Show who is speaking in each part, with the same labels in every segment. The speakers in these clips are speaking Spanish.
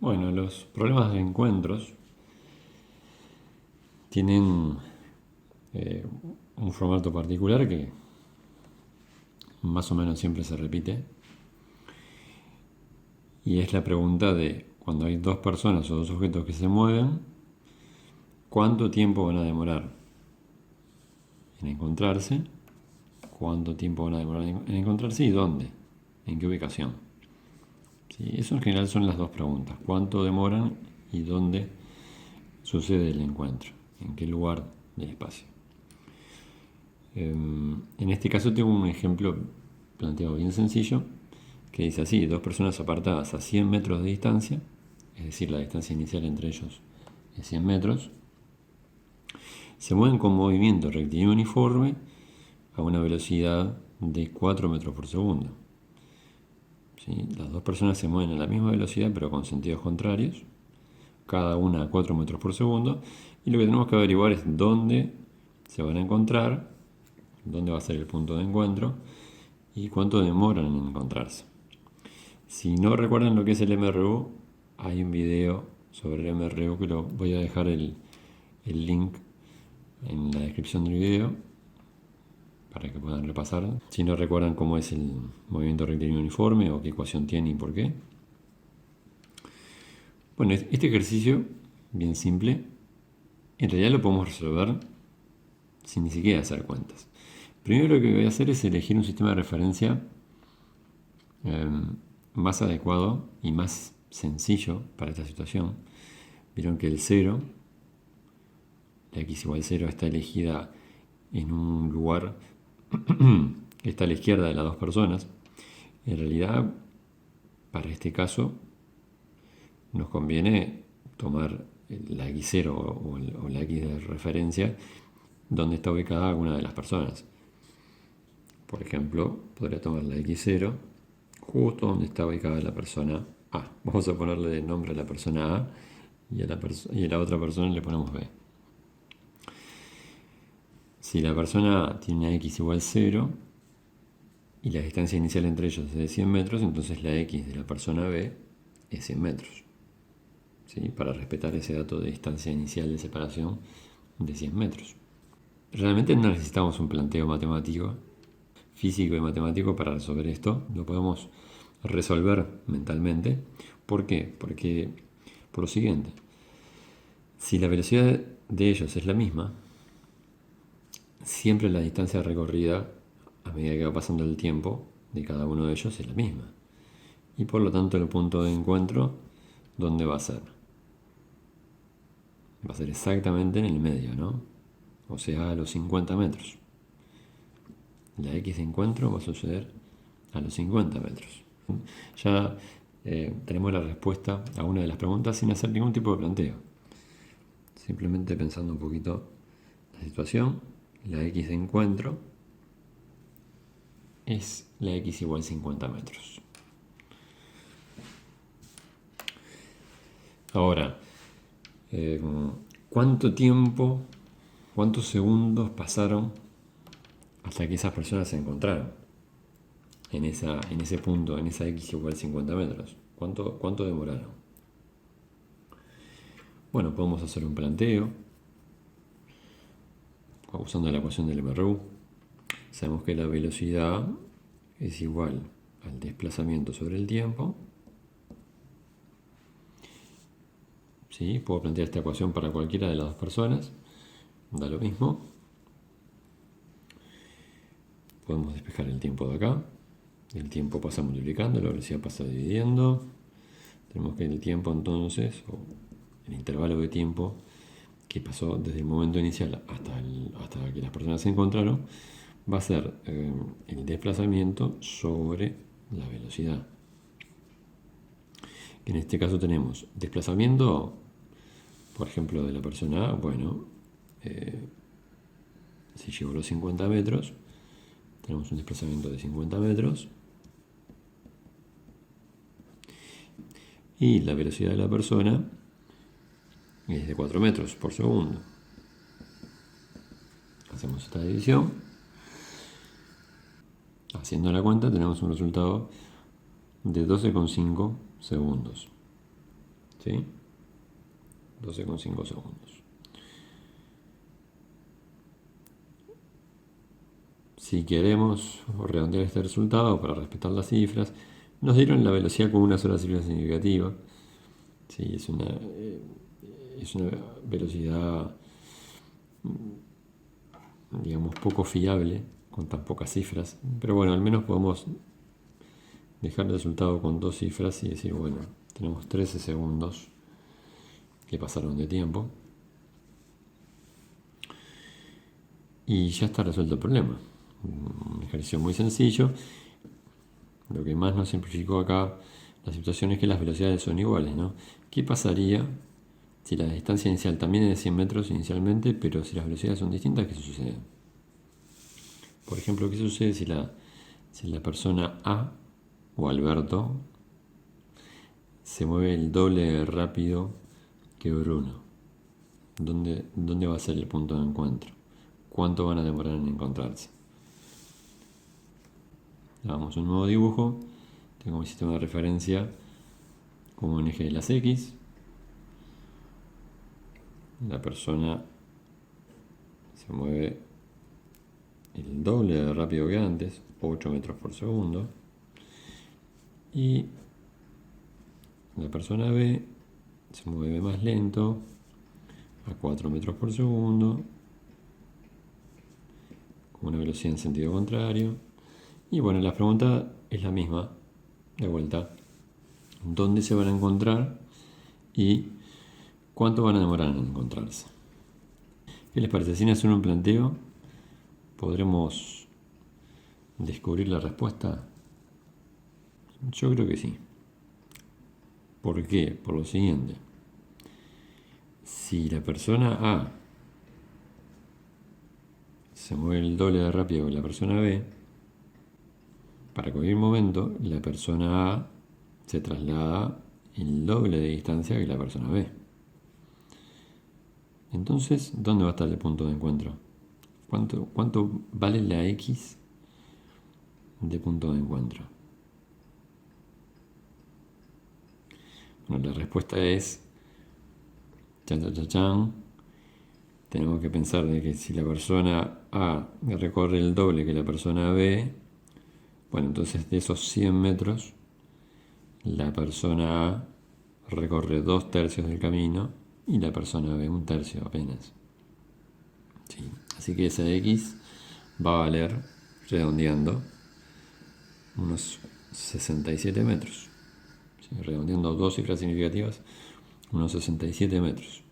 Speaker 1: Bueno, los problemas de encuentros tienen eh, un formato particular que más o menos siempre se repite, y es la pregunta de cuando hay dos personas o dos objetos que se mueven, ¿cuánto tiempo van a demorar en encontrarse? ¿Cuánto tiempo van a demorar en encontrarse y dónde? ¿En qué ubicación? ¿Sí? Eso en general son las dos preguntas. ¿Cuánto demoran y dónde sucede el encuentro? ¿En qué lugar del espacio? En este caso tengo un ejemplo planteado bien sencillo que dice así: dos personas apartadas a 100 metros de distancia, es decir, la distancia inicial entre ellos es 100 metros, se mueven con movimiento rectilíneo uniforme a una velocidad de 4 metros por segundo. ¿Sí? Las dos personas se mueven a la misma velocidad pero con sentidos contrarios, cada una a 4 metros por segundo, y lo que tenemos que averiguar es dónde se van a encontrar, dónde va a ser el punto de encuentro y cuánto demoran en encontrarse. Si no recuerdan lo que es el MRU, hay un video sobre el MRU que lo voy a dejar el link en la descripción del video para que puedan repasar. Si no recuerdan cómo es el movimiento rectilíneo uniforme o qué ecuación tiene y por qué. Bueno, este ejercicio, bien simple, en realidad lo podemos resolver sin ni siquiera hacer cuentas. Primero lo que voy a hacer es elegir un sistema de referencia más adecuado y más sencillo para esta situación. Vieron que el 0, la x igual 0, está elegida en un lugar que está a la izquierda de las dos personas. En realidad, para este caso, nos conviene tomar la x0 o la x de referencia donde está ubicada alguna de las personas. Por ejemplo, podría tomar la x0 justo donde está ubicada la persona A. Vamos a ponerle el nombre a la persona A y a la otra persona le ponemos B. Si la persona A tiene una x igual 0 y la distancia inicial entre ellos es de 100 metros, entonces la x de la persona B es 100 metros. ¿Sí? Para respetar ese dato de distancia inicial de separación de 100 metros. Realmente no necesitamos un planteo matemático, físico y matemático para resolver esto. Lo podemos resolver mentalmente. ¿Por qué? Porque, por lo siguiente, si la velocidad de ellos es la misma, siempre la distancia recorrida a medida que va pasando el tiempo de cada uno de ellos es la misma. Y por lo tanto el punto de encuentro, ¿dónde va a ser? Va a ser exactamente en el medio, ¿no? O sea, a los 50 metros. La x de encuentro va a suceder a los 50 metros. Ya tenemos la respuesta a una de las preguntas sin hacer ningún tipo de planteo. Simplemente pensando un poquito la situación, la x de encuentro es la x igual 50 metros. Ahora, ¿cuánto tiempo, cuántos segundos pasaron hasta que esas personas se encontraron en ese punto, en esa x igual 50 metros? ¿Cuánto demoraron? Bueno, podemos hacer un planteo usando la ecuación del MRU. Sabemos que la velocidad es igual al desplazamiento sobre el tiempo. ¿Sí? Puedo plantear esta ecuación para cualquiera de las dos personas. Da lo mismo. Podemos despejar el tiempo de acá. El tiempo pasa multiplicando, la velocidad pasa dividiendo. Tenemos que el tiempo entonces, o el intervalo de tiempo que pasó desde el momento inicial hasta que las personas se encontraron, va a ser el desplazamiento sobre la velocidad. En este caso tenemos desplazamiento, por ejemplo, de la persona A. Bueno, si llevo los 50 metros, tenemos un desplazamiento de 50 metros. Y la velocidad de la persona es de 4 metros por segundo. Hacemos esta división. Haciendo la cuenta tenemos un resultado de 12,5 segundos. ¿sí? 12,5 segundos. Si queremos redondear este resultado para respetar las cifras, nos dieron la velocidad con una sola cifra significativa. Sí, es una velocidad, digamos, poco fiable con tan pocas cifras. Pero bueno, al menos podemos dejar el resultado con dos cifras y decir, bueno, tenemos 13 segundos que pasaron de tiempo. Y ya está resuelto el problema. Un ejercicio muy sencillo. Lo que más nos simplificó acá la situación es que las velocidades son iguales, ¿no? ¿Qué pasaría si la distancia inicial también es de 100 metros inicialmente, pero si las velocidades son distintas? ¿Qué sucede? Por ejemplo, ¿qué sucede si la persona A o Alberto se mueve el doble de rápido que Bruno? ¿Dónde va a ser el punto de encuentro? ¿Cuánto van a demorar en encontrarse? Hagamos un nuevo dibujo. Tengo mi sistema de referencia como un eje de las X. La persona se mueve el doble de rápido que antes, 8 metros por segundo. Y la persona B se mueve más lento, a 4 metros por segundo, con una velocidad en sentido contrario. Y bueno, la pregunta es la misma, de vuelta. ¿Dónde se van a encontrar y cuánto van a demorar en encontrarse? ¿Qué les parece? Sin hacer un planteo, ¿podremos descubrir la respuesta? Yo creo que sí. ¿Por qué? Por lo siguiente. Si la persona A se mueve el doble de rápido que la persona B, para cualquier momento la persona A se traslada el doble de distancia que la persona B. Entonces, ¿dónde va a estar el punto de encuentro? ¿Cuánto vale la X de punto de encuentro? Bueno, la respuesta es chan. Tenemos que pensar de que si la persona A recorre el doble que la persona B, bueno, entonces de esos 100 metros, la persona A recorre 2/3 del camino y la persona B 1/3 apenas. Sí. Así que esa X va a valer, redondeando, unos 67 metros. Sí, redondeando dos cifras significativas, unos 67 metros.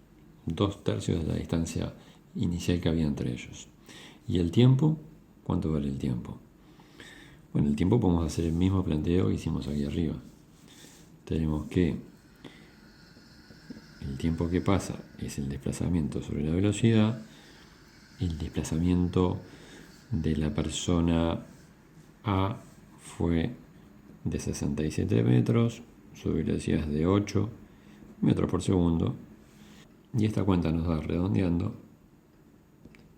Speaker 1: 2/3 de la distancia inicial que había entre ellos. ¿Y el tiempo? ¿Cuánto vale el tiempo? Bueno, el tiempo podemos hacer el mismo planteo que hicimos aquí arriba. Tenemos que el tiempo que pasa es el desplazamiento sobre la velocidad. El desplazamiento de la persona A fue de 67 metros, su velocidad es de 8 metros por segundo. Y esta cuenta nos da, redondeando,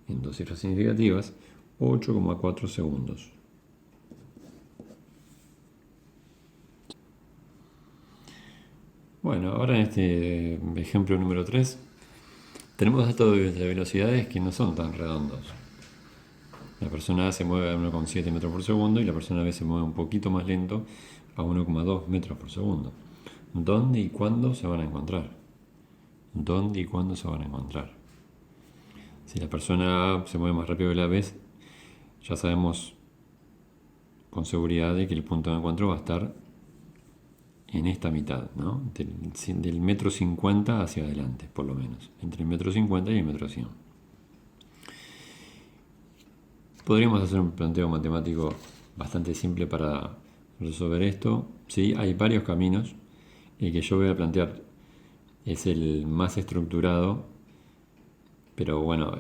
Speaker 1: en dos cifras significativas, 8,4 segundos. Bueno, ahora en este ejemplo número 3, tenemos datos de velocidades que no son tan redondos. La persona A se mueve a 1,7 metros por segundo y la persona B se mueve un poquito más lento a 1,2 metros por segundo. ¿Dónde y cuándo se van a encontrar? ¿Dónde y cuándo se van a encontrar? Si la persona A se mueve más rápido que la B, ya sabemos con seguridad de que el punto de encuentro va a estar en esta mitad, ¿no? Del metro 50 hacia adelante, por lo menos. Entre el metro 50 y el metro 100. Podríamos hacer un planteo matemático bastante simple para resolver esto. Sí, hay varios caminos. El que yo voy a plantear es el más estructurado, pero bueno,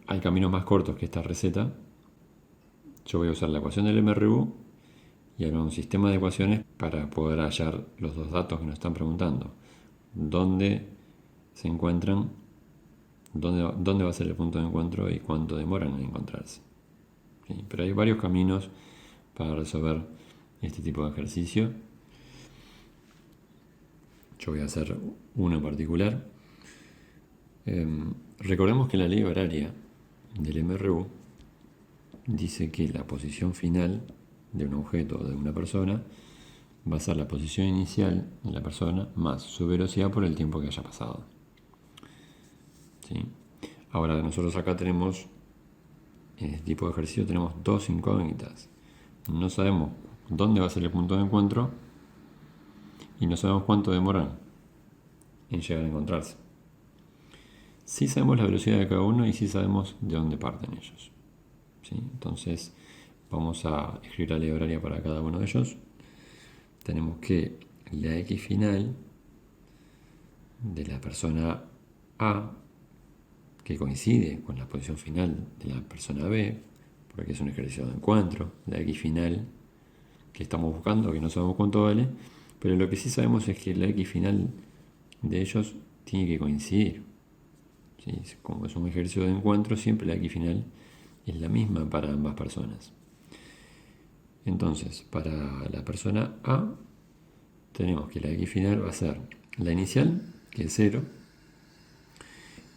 Speaker 1: hay caminos más cortos que esta receta. Yo voy a usar la ecuación del MRU y haré un sistema de ecuaciones para poder hallar los dos datos que nos están preguntando. ¿Dónde se encuentran? ¿Dónde va a ser el punto de encuentro y cuánto demoran en encontrarse? ¿Sí? Pero hay varios caminos para resolver este tipo de ejercicio. Yo voy a hacer uno en particular. Recordemos que la ley horaria del MRU dice que la posición final de un objeto o de una persona va a ser la posición inicial de la persona más su velocidad por el tiempo que haya pasado. ¿Sí? Ahora nosotros acá tenemos, en este tipo de ejercicio tenemos dos incógnitas. No sabemos dónde va a ser el punto de encuentro y no sabemos cuánto demoran en llegar a encontrarse. Sí sabemos la velocidad de cada uno y sí sabemos de dónde parten ellos. ¿Sí? Entonces vamos a escribir la ley horaria para cada uno de ellos. Tenemos que la X final de la persona A, que coincide con la posición final de la persona B, porque es un ejercicio de encuentro, la X final que estamos buscando, que no sabemos cuánto vale, pero lo que sí sabemos es que la X final de ellos tiene que coincidir. ¿Sí? Como es un ejercicio de encuentro, siempre la X final es la misma para ambas personas. Entonces, para la persona A, tenemos que la X final va a ser la inicial, que es 0,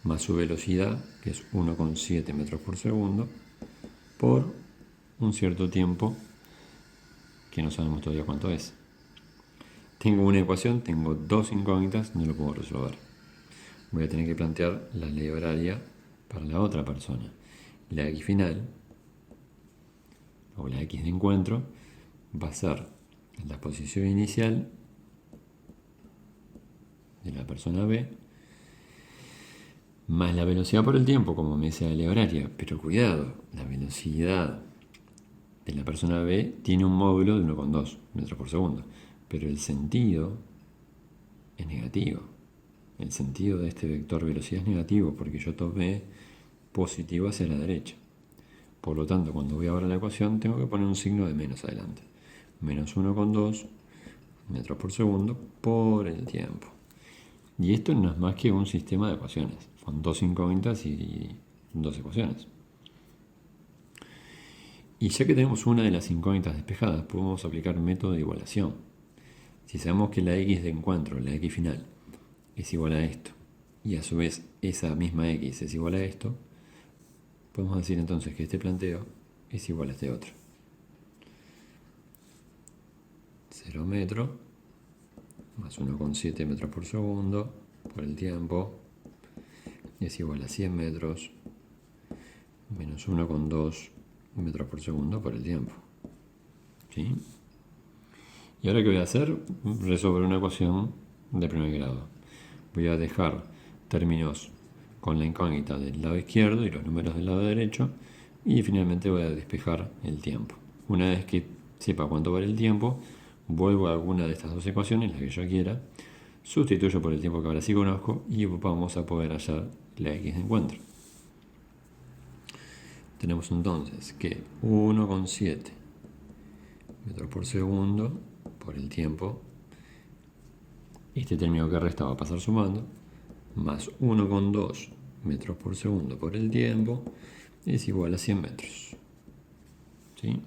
Speaker 1: más su velocidad, que es 1,7 metros por segundo, por un cierto tiempo que no sabemos todavía cuánto es. Tengo una ecuación, tengo dos incógnitas, no lo puedo resolver. Voy a tener que plantear la ley horaria para la otra persona. La X final, o la X de encuentro, va a ser la posición inicial de la persona B más la velocidad por el tiempo, como me dice la ley horaria. Pero cuidado, la velocidad de la persona B tiene un módulo de 1,2 metros por segundo, pero el sentido es negativo. El sentido de este vector velocidad es negativo porque yo tomé positivo hacia la derecha. Por lo tanto, cuando voy ahora a la ecuación, tengo que poner un signo de menos adelante. Menos 1,2 metros por segundo por el tiempo. Y esto no es más que un sistema de ecuaciones. Son dos incógnitas y dos ecuaciones. Y ya que tenemos una de las incógnitas despejadas, podemos aplicar método de igualación. Si sabemos que la X de encuentro, la X final, es igual a esto, y a su vez esa misma X es igual a esto, podemos decir entonces que este planteo es igual a este otro. 0 metros más 1,7 metros por segundo por el tiempo es igual a 100 metros menos 1,2 metros por segundo por el tiempo. ¿Sí? Y ahora, ¿qué voy a hacer? Resolver una ecuación de primer grado. Voy a dejar términos con la incógnita del lado izquierdo y los números del lado derecho, y finalmente voy a despejar el tiempo. Una vez que sepa cuánto vale el tiempo, vuelvo a alguna de estas dos ecuaciones, la que yo quiera, sustituyo por el tiempo que ahora sí conozco y vamos a poder hallar la X de encuentro. Tenemos entonces que 1,7 metros por segundo por el tiempo, este término que resta va a pasar sumando, más 1,2 metros por segundo por el tiempo es igual a 100 metros. ¿Sí?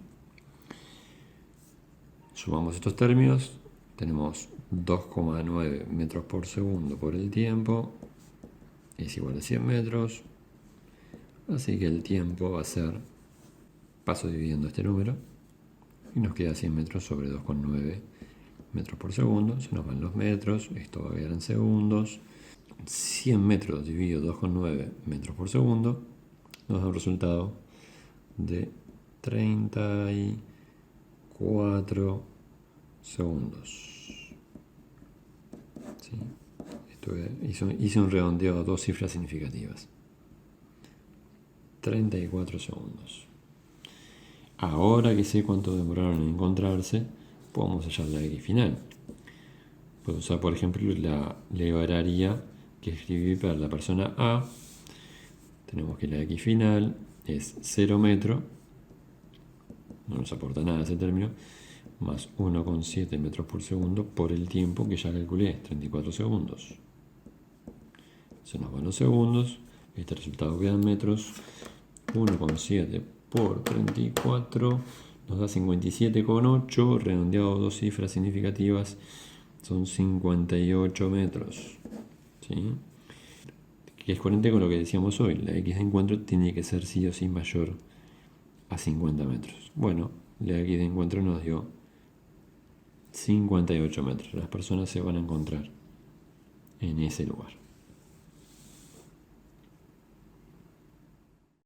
Speaker 1: Sumamos estos términos, tenemos 2,9 metros por segundo por el tiempo es igual a 100 metros, así que el tiempo va a ser, paso dividiendo este número, y nos queda 100 metros sobre 2,9 metros por segundo. Se nos van los metros, esto va a quedar en segundos. 100 metros dividido 2,9 metros por segundo nos da un resultado de 34 segundos. ¿Sí? Hice un redondeo a dos cifras significativas. 34 segundos. Ahora que sé cuánto demoraron en encontrarse, podemos hallar la X final. Puedo usar, por ejemplo, la ley horaria que escribí para la persona A. Tenemos que la X final es 0 metros, no nos aporta nada ese término, más 1,7 metros por segundo por el tiempo que ya calculé, 34 segundos. Se nos van los segundos, este resultado queda en metros, 1,7 por 34 nos da 57,8, redondeado dos cifras significativas, son 58 metros. ¿Sí? Que es coherente con lo que decíamos hoy. La X de encuentro tiene que ser sí o sí mayor a 50 metros. Bueno, la X de encuentro nos dio 58 metros. Las personas se van a encontrar en ese lugar.